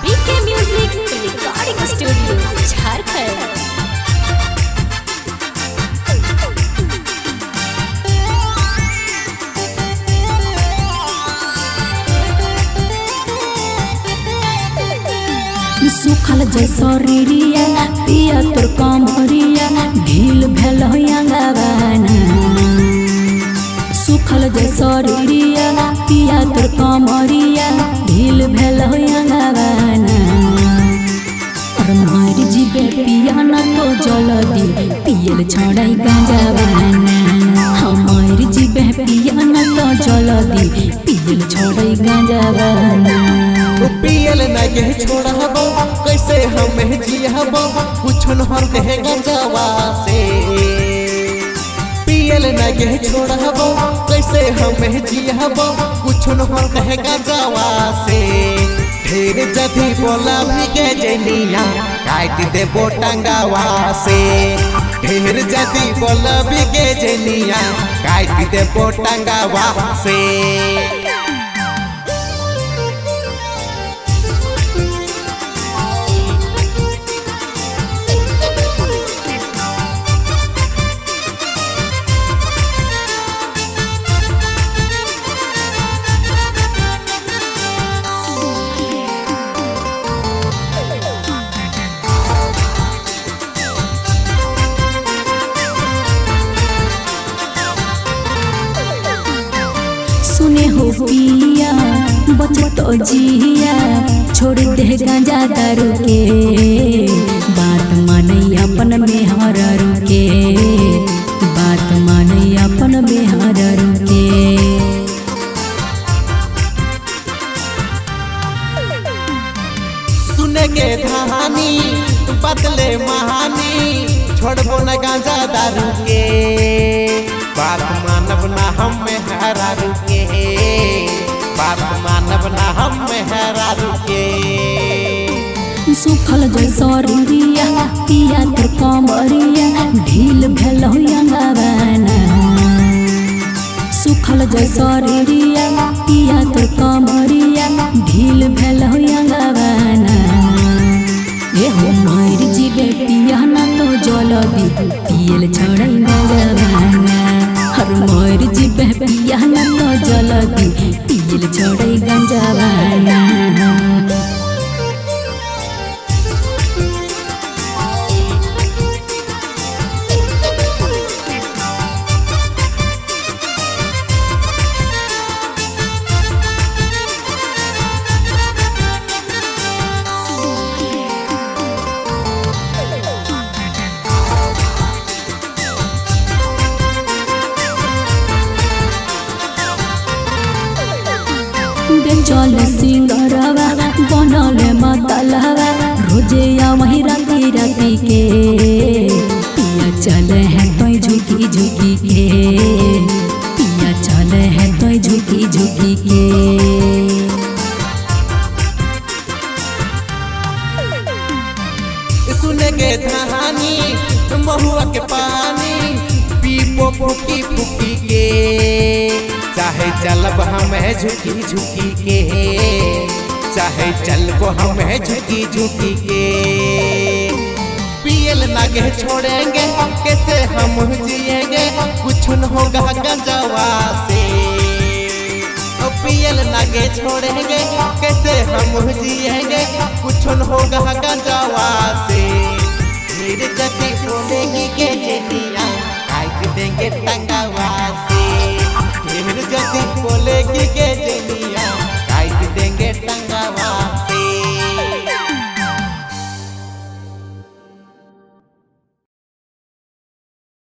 बीके music recording studio Jharkhand. सुखल जैसो रिरिया पिया तोर कमरिया ढील भेल अंगवाना। सुखल जैसो रिरिया पिया तोर कमरिया ढील भेल अंगवाना। और मार जीबे पिया न तो जल्दी पियल छोड़ाई गांजावाना। हमार जीबे पिया न तो जल्दी पियल छोड़ाई गांजावाना। पियल नगे छोड़बो कैसे हमें जियबो कुछ न होते गंजावा से। पियल नगे छोड़बो कैसे हमें जियबो कुछ न होते गंजावा से। ढेर जदी बोला भी के जनिया काट देबो टंगावा से। ढेर जदी बोला भी के जनिया काट देबो टंगावा से। सुने हो पिया बचत जिया छोड़ दे गांजा दारू के। बात माने अपन में हर के। बात माने अपन में हर के। सुने के कहानी बदले महानी छोड़बो न गांजा दारू के। बात मानब ना हम हरा रुके। बात मानब ना हम हरा रुके। सुखल जैसो रिरिया पिया तोर कमरिया ढील भेल अंगवाना। सुखल जैसो रिरिया पिया तोर कमरिया ढील भेल अंगवाना। ए हो मार जीबे पिया न तो जल्दी पियल छोड़ाई गांजावाना। हर मार जीबे पिया न तो जल्दी पियल छोड़ाई गांजावाना। चल सिंगरवा बनल मतलवा रोजे वही राती राती के। पिया चले है तो झुकी झुकी के। पिया चले है तो झुकी झुकी के। सुने के कहानी महुआ के पानी पीपो फुकी फुकी के। चाहे चलब हमें झुकी झुकी के। चाहे चलब हमें झुकी झुकी के। पियल नगे छोड़ेंगे कैसे हम जिएंगे कुछ न होगा गंजावा से। पियल नगे छोड़ेंगे कैसे हम जिएंगे कुछ न होगा गंजावा से। मेरे जति बोलेगी के जनिया काट देंगे टंगा